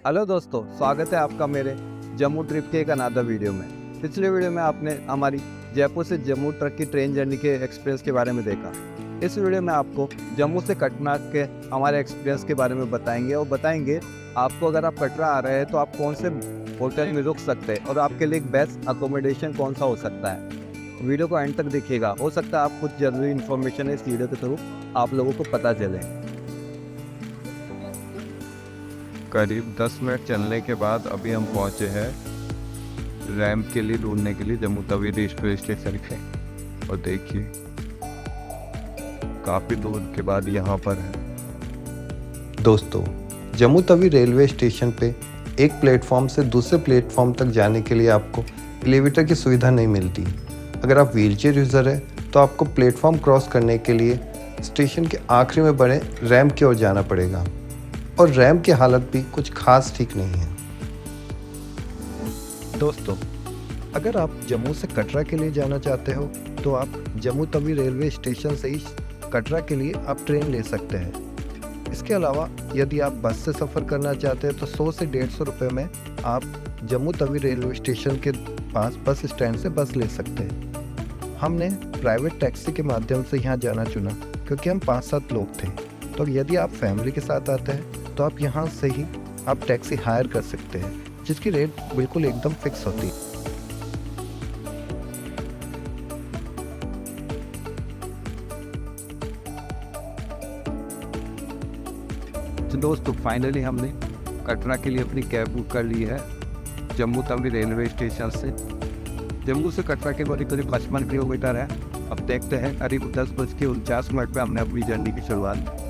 Hello दोस्तों, स्वागत है आपका मेरे जम्मू ट्रिप के एक अनादर वीडियो में। पिछले वीडियो में आपने हमारी जयपुर से जम्मू तक की ट्रेन जर्नी के एक्सपीरियंस के बारे में देखा। इस वीडियो में आपको जम्मू से कटरा के हमारे एक्सपीरियंस के बारे में बताएंगे आपको अगर आप कटरा आ रहे हैं तो आप कौन से होटल में रुक सकते हैं और आपके लिए बेस्ट अकोमोडेशन कौन सा हो सकता है। वीडियो को एंड तक देखिएगा, हो सकता है आप कुछ जरूरी इन्फॉर्मेशन इस वीडियो के थ्रू आप लोगों को पता चले। करीब 10 मिनट चलने के बाद अभी हम पहुंचे हैं रैम्प के लिए ढूंढने के लिए जम्मू तवी रेलवे स्टेशन पे। और देखिए काफ़ी दूर के बाद यहाँ पर है। दोस्तों, जम्मू तवी रेलवे स्टेशन पे एक प्लेटफॉर्म से दूसरे प्लेटफॉर्म तक जाने के लिए आपको एलिवेटर की सुविधा नहीं मिलती। अगर आप व्हीलचेयर यूज़र हैं तो आपको प्लेटफॉर्म क्रॉस करने के लिए स्टेशन के आखिरी में बने रैम्प की ओर जाना पड़ेगा और रैम्प की हालत भी कुछ खास ठीक नहीं है। दोस्तों, अगर आप जम्मू से कटरा के लिए जाना चाहते हो तो आप जम्मू तवी रेलवे स्टेशन से ही कटरा के लिए आप ट्रेन ले सकते हैं। इसके अलावा यदि आप बस से सफ़र करना चाहते हैं तो 100 से 150 रुपये में आप जम्मू तवी रेलवे स्टेशन के पास बस स्टैंड से बस ले सकते हैं। हमने प्राइवेट टैक्सी के माध्यम से यहाँ जाना चुना क्योंकि हम 5-7 लोग थे। तो यदि आप फैमिली के साथ आते हैं तो आप यहाँ से ही आप टैक्सी हायर कर सकते हैं, जिसकी रेट बिल्कुल एकदम फिक्स होती है। तो दोस्तों, फाइनली हमने कटरा के लिए अपनी कैब बुक कर ली है जम्मू तवी रेलवे स्टेशन से। जम्मू से कटरा के करीब 55 किलोमीटर है। अब देखते हैं, करीब 10:49 पे हमने अपनी जर्नी की शुरुआत।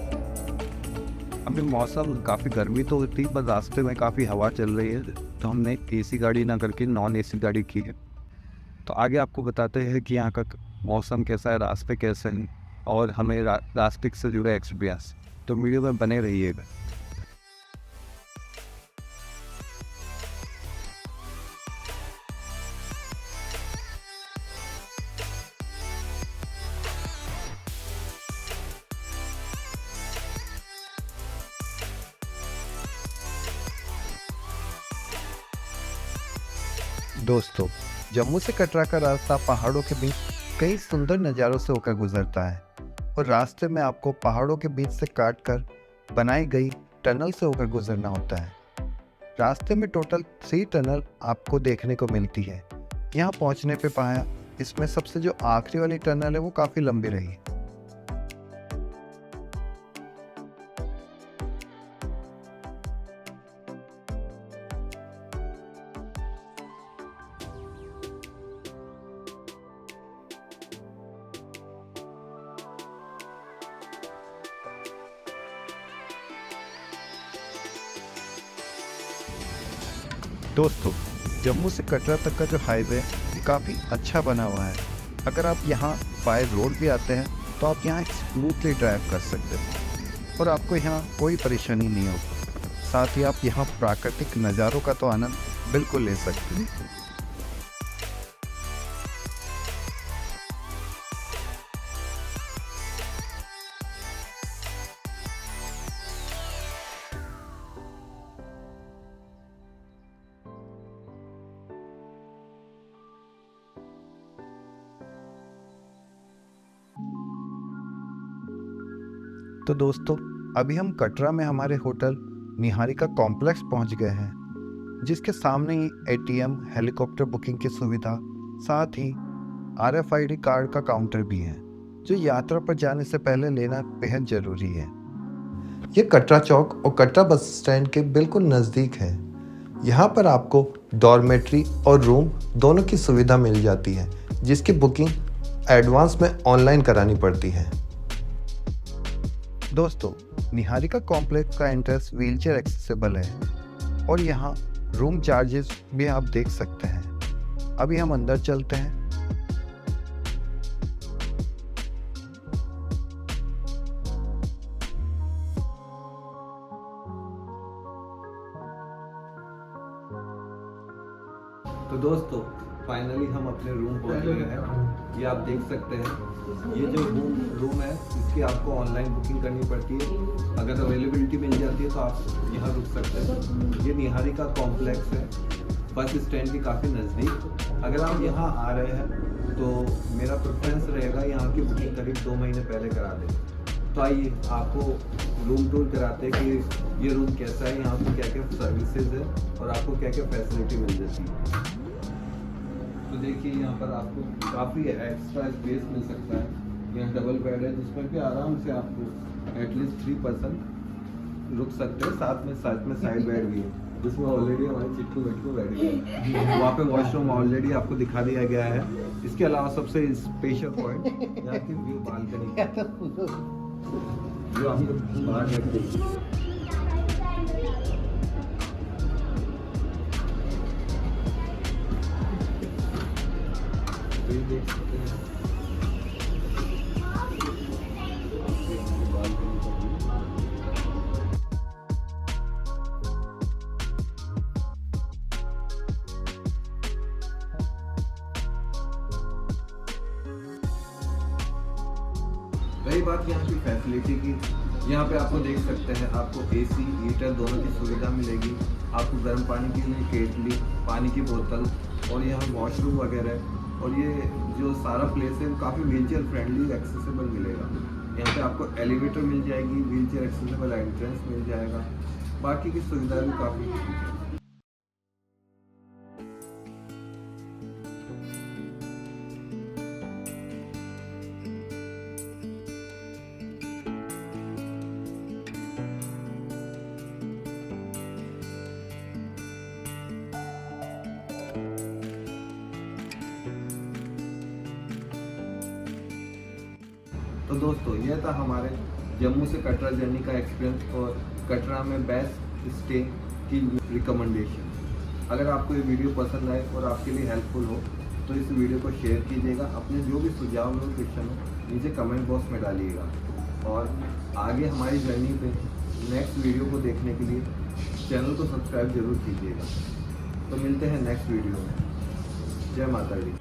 अभी मौसम काफ़ी गर्मी तो थी, पर रास्ते में काफ़ी हवा चल रही है, तो हमने एसी गाड़ी ना करके नॉन एसी गाड़ी की है। तो आगे आपको बताते हैं कि यहाँ का मौसम कैसा है, रास्ते कैसे हैं और हमें रास्ते से जुड़े एक्सपीरियंस। तो वीडियो में बने रहिएगा। दोस्तों, जम्मू से कटरा का रास्ता पहाड़ों के बीच कई सुंदर नज़ारों से होकर गुजरता है और रास्ते में आपको पहाड़ों के बीच से काटकर बनाई गई टनल से होकर गुजरना होता है। रास्ते में टोटल 3 टनल आपको देखने को मिलती है। यहाँ पहुँचने पे पाया इसमें सबसे जो आखिरी वाली टनल है वो काफ़ी लंबी रही। दोस्तों, जम्मू से कटरा तक का जो हाईवे काफ़ी अच्छा बना हुआ है। अगर आप यहाँ बाय रोड भी आते हैं तो आप यहाँ स्मूथली ड्राइव कर सकते हैं और आपको यहाँ कोई परेशानी नहीं होगी। साथ ही आप यहाँ प्राकृतिक नज़ारों का तो आनंद बिल्कुल ले सकते हैं। तो दोस्तों, अभी हम कटरा में हमारे होटल निहारिका कॉम्प्लेक्स पहुंच गए हैं, जिसके सामने ही एटीएम, हेलीकॉप्टर बुकिंग की सुविधा, साथ ही RFID कार्ड का काउंटर भी है, जो यात्रा पर जाने से पहले लेना बेहद जरूरी है। ये कटरा चौक और कटरा बस स्टैंड के बिल्कुल नज़दीक है। यहाँ पर आपको डॉर्मेट्री और रूम दोनों की सुविधा मिल जाती है, जिसकी बुकिंग एडवांस में ऑनलाइन करानी पड़ती है। दोस्तों, निहारिका कॉम्प्लेक्स का एंट्रेंस व्हीलचेयर एक्सेसिबल है और यहाँ रूम चार्जेस भी आप देख सकते हैं। अभी हम अंदर चलते हैं। तो दोस्तों, फाइनली हम अपने रूम पहुंच गए हैं। ये आप देख सकते हैं, ये जो रूम है इसकी आपको ऑनलाइन बुकिंग करनी पड़ती है। अगर अवेलेबिलिटी मिल जाती है तो आप यहाँ रुक सकते हैं। ये निहारिका कॉम्प्लेक्स है, बस स्टैंड के काफ़ी नज़दीक। अगर आप यहाँ आ रहे हैं तो मेरा प्रेफरेंस रहेगा यहाँ की बुकिंग करीब 2 महीने पहले करा दें। तो आइए आपको रूम टूर कराते हैं कि ये रूम कैसा है, यहाँ पर क्या क्या सर्विसेज है और आपको क्या क्या फैसिलिटी मिल जाती है। तो देखिए यहाँ पर आपको काफ़ी एक्स्ट्रा स्पेस मिल सकता है। यहाँ डबल बेड है जिसमें कि आराम से आपको एटलीस्ट 3 पर्सन रुक सकते हैं। साथ में साइड बेड भी है जिसमें ऑलरेडी हमारे चिट्टू बैठू बैठ गए। वहाँ पे वॉशरूम ऑलरेडी आपको दिखा दिया गया है। इसके अलावा सबसे स्पेशल पॉइंट यहाँ की व्यू बालकनी, जो आपको बाहर देखते हैं। तो ये देख सकते हैं बालकनी का व्यू। रही बात यहाँ की फैसिलिटी की, यहाँ पे आपको देख सकते हैं आपको एसी हीटर दोनों की सुविधा मिलेगी। आपको गर्म पानी के लिए केटली, पानी की बोतल और यहाँ वॉशरूम वगैरह। और ये जो सारा प्लेस है वो काफ़ी व्हीलचेयर फ्रेंडली एक्सेसिबल मिलेगा। यहाँ पे आपको एलिवेटर मिल जाएगी, व्हीलचेयर एक्सेसिबल एंट्रेंस मिल जाएगा, बाकी की सुविधा भी काफ़ी ठीक है। तो दोस्तों ये था हमारे जम्मू से कटरा जर्नी का एक्सपीरियंस और कटरा में बेस्ट स्टे की रिकमेंडेशन। अगर आपको ये वीडियो पसंद आए और आपके लिए हेल्पफुल हो तो इस वीडियो को शेयर कीजिएगा। अपने जो भी सुझाव हो, क्वेश्चन हो, नीचे कमेंट बॉक्स में डालिएगा। और आगे हमारी जर्नी पे नेक्स्ट वीडियो को देखने के लिए चैनल को सब्सक्राइब जरूर कीजिएगा। तो मिलते हैं नेक्स्ट वीडियो में। जय माता दी।